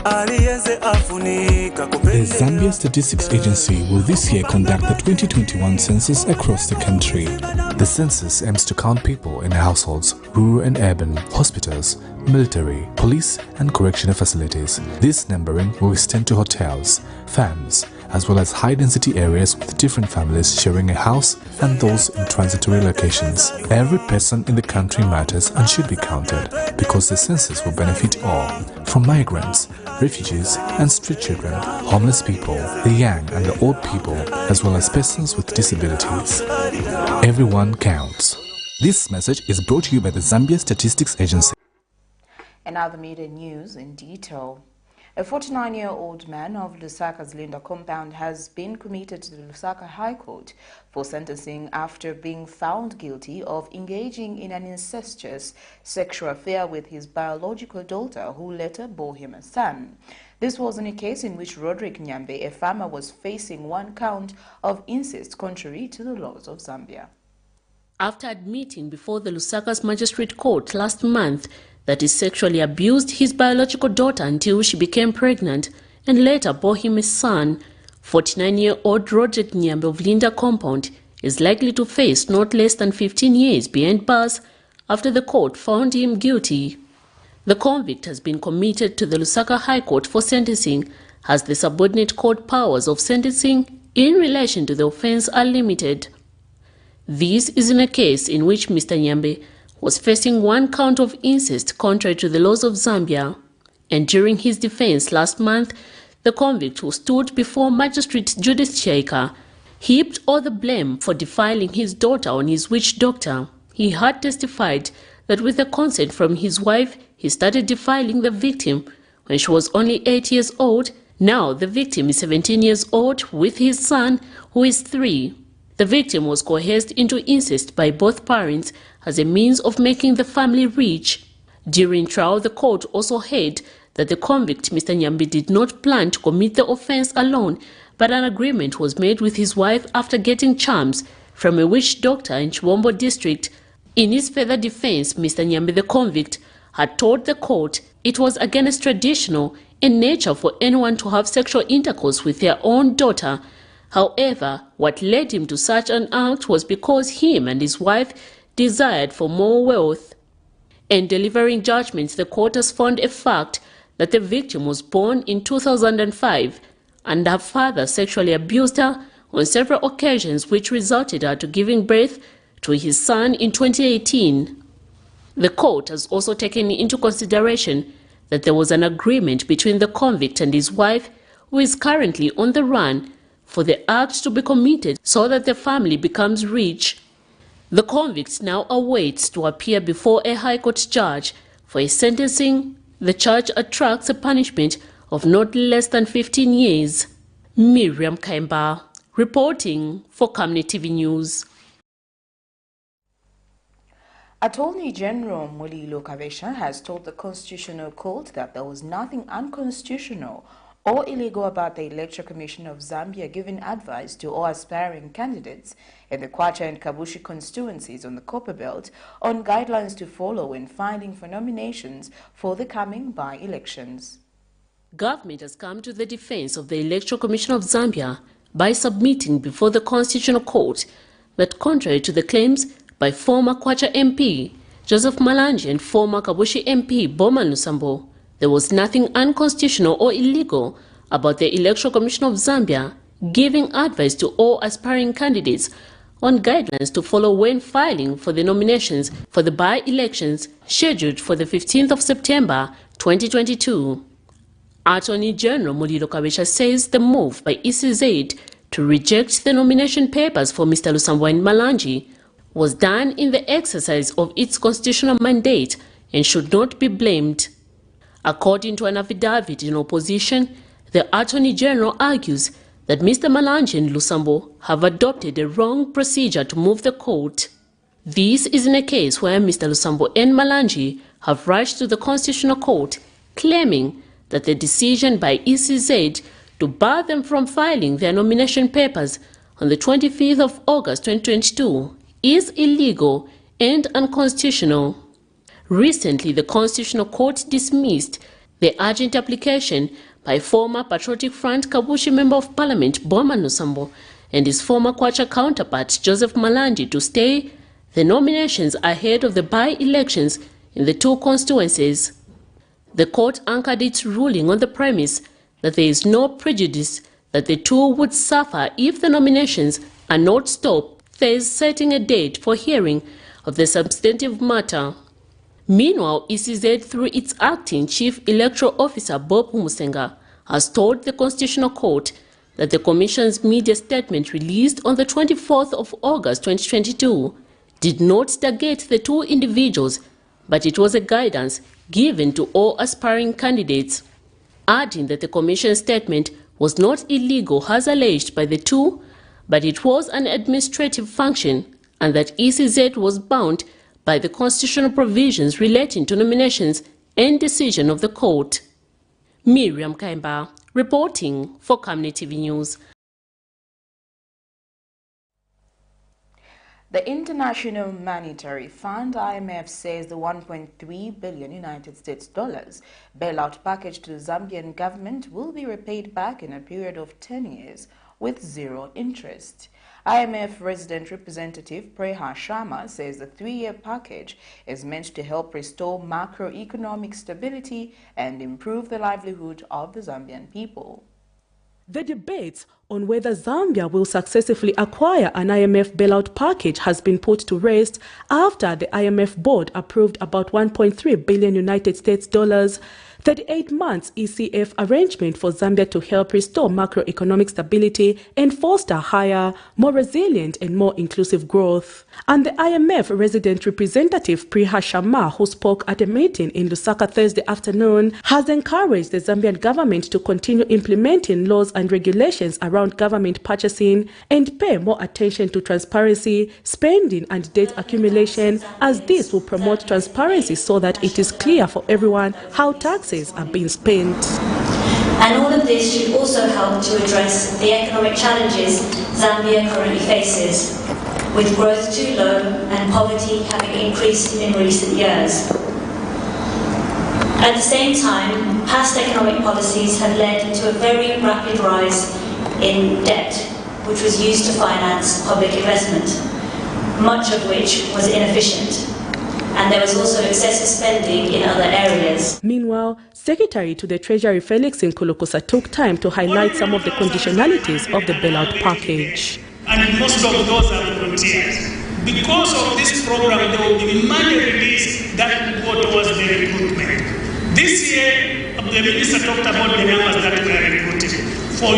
The Zambia Statistics Agency will this year conduct the 2021 census across the country. The census aims to count people in households, rural and urban, hospitals, military, police and correctional facilities. This numbering will extend to hotels, farms, as well as high-density areas with different families sharing a house and those in transitory locations. Every person in the country matters and should be counted because the census will benefit all, from migrants, refugees and street children, homeless people, the young and the old people, as well as persons with disabilities. Everyone counts. This message is brought to you by the Zambia Statistics Agency. And now the media news in detail. A 49-year-old man of Lusaka's Linda compound has been committed to the Lusaka High Court for sentencing after being found guilty of engaging in an incestuous sexual affair with his biological daughter, who later bore him a son. This was in a case in which Roderick Nyambe, a farmer, was facing one count of incest contrary to the laws of Zambia. After admitting before the Lusaka's Magistrate Court last month that he sexually abused his biological daughter until she became pregnant and later bore him a son, 49-year-old Roderick Nyambe of Linda compound is likely to face not less than 15 years behind bars after the court found him guilty. The convict has been committed to the Lusaka High Court for sentencing, as the subordinate court powers of sentencing in relation to the offence are limited. This is in a case in which Mr. Nyambe was facing one count of incest contrary to the laws of Zambia, and during his defense last month, the convict, who stood before Magistrate Judith Chaika, heaped all the blame for defiling his daughter on his witch doctor. He had testified that with the consent from his wife, he started defiling the victim when she was only 8 years old. Now the victim is 17 years old with his son, who is 3. The victim was coerced into incest by both parents as a means of making the family rich. During trial, the court also heard that the convict, Mr. Nyambe, did not plan to commit the offence alone, but an agreement was made with his wife after getting charms from a witch doctor in Chiwombo district. In his further defence, Mr. Nyambe, the convict, had told the court it was against traditional in nature for anyone to have sexual intercourse with their own daughter. However, what led him to such an act was because him and his wife desired for more wealth. In delivering judgments, the court has found a fact that the victim was born in 2005 and her father sexually abused her on several occasions, which resulted her to giving birth to his son in 2018. The court has also taken into consideration that there was an agreement between the convict and his wife, who is currently on the run, for the act to be committed so that the family becomes rich. The convict now awaits to appear before a High Court judge for a sentencing. The charge attracts a punishment of not less than 15 years. Miriam Kaimba, reporting for Camnet TV News. Attorney General Mulilo Kavesha has told the Constitutional Court that there was nothing unconstitutional or illegal about the Electoral Commission of Zambia giving advice to all aspiring candidates in the Kwacha and Kabushi constituencies on the Copper Belt on guidelines to follow when filing for nominations for the coming by-elections. Government has come to the defense of the Electoral Commission of Zambia by submitting before the Constitutional Court that, contrary to the claims by former Kwacha MP Joseph Malanje and former Kabushi MP Bowman Lusambo, there was nothing unconstitutional or illegal about the Electoral Commission of Zambia giving advice to all aspiring candidates on guidelines to follow when filing for the nominations for the by-elections scheduled for the 15th of September 2022. Attorney General Mulilo Kavesha says the move by ECZ to reject the nomination papers for Mr. Lusambo and Malanje was done in the exercise of its constitutional mandate and should not be blamed. According to an affidavit in opposition, the Attorney General argues that Mr. Malanje and Lusambo have adopted a wrong procedure to move the court. This is in a case where Mr. Lusambo and Malanje have rushed to the Constitutional Court, claiming that the decision by ECZ to bar them from filing their nomination papers on the 25th of August 2022 is illegal and unconstitutional. Recently, the Constitutional Court dismissed The urgent application by former Patriotic Front Kabushi Member of Parliament Boma Nusambo and his former Kwacha counterpart Joseph Malandi to stay the nominations ahead of the by-elections in the two constituencies. The court anchored its ruling on the premise that there is no prejudice that the two would suffer if the nominations are not stopped, thus setting a date for hearing of the substantive matter. Meanwhile, ECZ, through its acting Chief Electoral Officer Bob Musenga, has told the Constitutional Court that the Commission's media statement released on the 24th of August 2022 did not target the two individuals, but it was a guidance given to all aspiring candidates, adding that the Commission's statement was not illegal as alleged by the two, but it was an administrative function and that ECZ was bound by the constitutional provisions relating to nominations and decision of the court. Miriam Kaimba, reporting for Camnet TV News. The International Monetary Fund, IMF, says the $1.3 billion United States bailout package to the Zambian government will be repaid back in a period of 10 years with zero interest. IMF resident representative Preha Sharma says the 3-year package is meant to help restore macroeconomic stability and improve the livelihood of the Zambian people. The debates on whether Zambia will successfully acquire an IMF bailout package has been put to rest after the IMF board approved about $1.3 billion United States 38 months ECF arrangement for Zambia to help restore macroeconomic stability and foster higher, more resilient and more inclusive growth. And the IMF resident representative Preha Sharma, who spoke at a meeting in Lusaka Thursday afternoon, has encouraged the Zambian government to continue implementing laws and regulations around government purchasing and pay more attention to transparency, spending and debt accumulation, as this will promote transparency so that it is clear for everyone how taxes are being spent. And all of this should also help to address the economic challenges Zambia currently faces, with growth too low and poverty having increased in recent years. At the same time, past economic policies have led to a very rapid rise in debt, which was used to finance public investment, much of which was inefficient. And there was also excessive spending in other areas. Meanwhile, Secretary to the Treasury Felix Nkulukusa took time to highlight some of the conditionalities of the bailout package. And most of those are volunteers. Because of this program, there will be money released that will go towards the recruitment. This year, the minister talked about the numbers that we are recruiting. For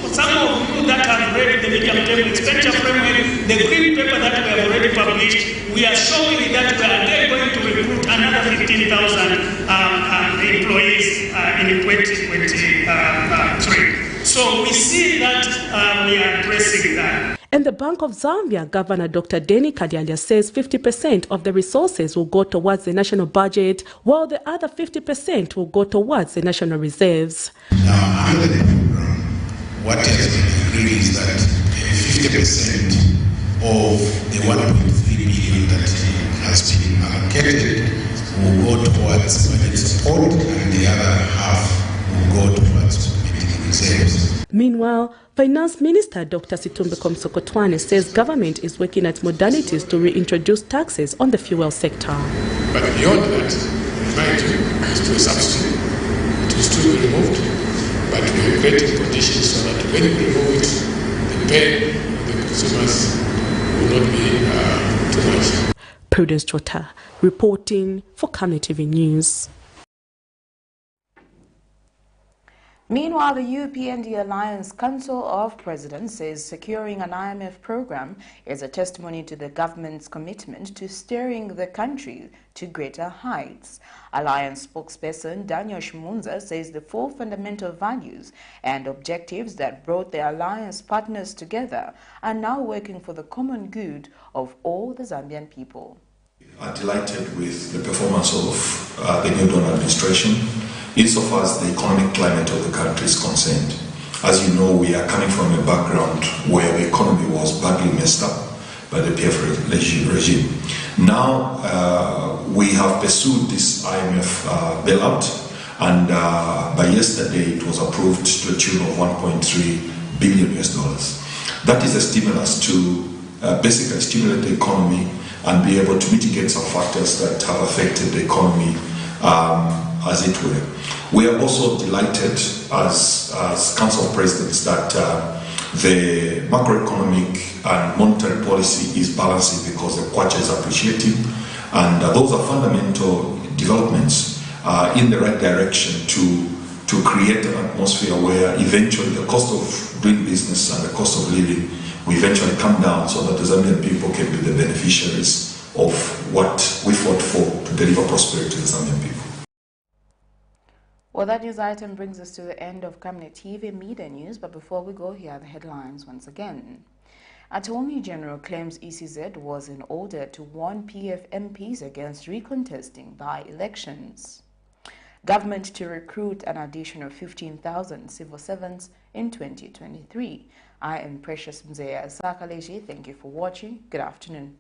some of you that have read the medium-term expenditure framework, the green paper that we have already published, we are showing that we are there going to recruit another 15,000 employees in 2023. So we see that we are addressing that. And the Bank of Zambia Governor Dr. Denny Kadialia says 50% of the resources will go towards the national budget, while the other 50% will go towards the national reserves. Now, under the program, what has been agreed is that 50% of the 1.3 billion that has been allocated will go towards budget support, and the other half will go towards reserves. Meanwhile, Finance Minister Dr. Situmbe Komsokotwane says government is working at modalities to reintroduce taxes on the fuel sector. But beyond that, we're trying to substitute. It is to be removed, but we have created conditions so that when we remove it, the pain of the consumers will not be too much. Prudence Chota, reporting for Camnet TV News. Meanwhile, the UPND Alliance Council of Presidents says securing an IMF program is a testimony to the government's commitment to steering the country to greater heights. Alliance spokesperson Daniel Shimunza says the 4 fundamental values and objectives that brought the alliance partners together are now working for the common good of all the Zambian people. I'm delighted with the performance of the new Dawn administration, insofar as the economic climate of the country is concerned. As you know, we are coming from a background where the economy was badly messed up by the PF regime. Now we have pursued this IMF bailout, And by yesterday, it was approved to a tune of $1.3 billion. That is a stimulus to basically stimulate the economy and be able to mitigate some factors that have affected the economy, as it were. We are also delighted as Council of Presidents that the macroeconomic and monetary policy is balancing because the kwacha is appreciating, and those are fundamental developments in the right direction to create an atmosphere where eventually the cost of doing business and the cost of living will eventually come down, so that the Zambian people can be the beneficiaries of what we fought for to deliver prosperity to the Zambian people. Well, that news item brings us to the end of Camnet TV Midday News, but before we go, here are the headlines once again. Attorney General claims ECZ was in order to warn PF MPs against recontesting by-elections. Government to recruit an additional 15,000 civil servants in 2023. I am Precious Mzeya Asakaleji. Thank you for watching. Good afternoon.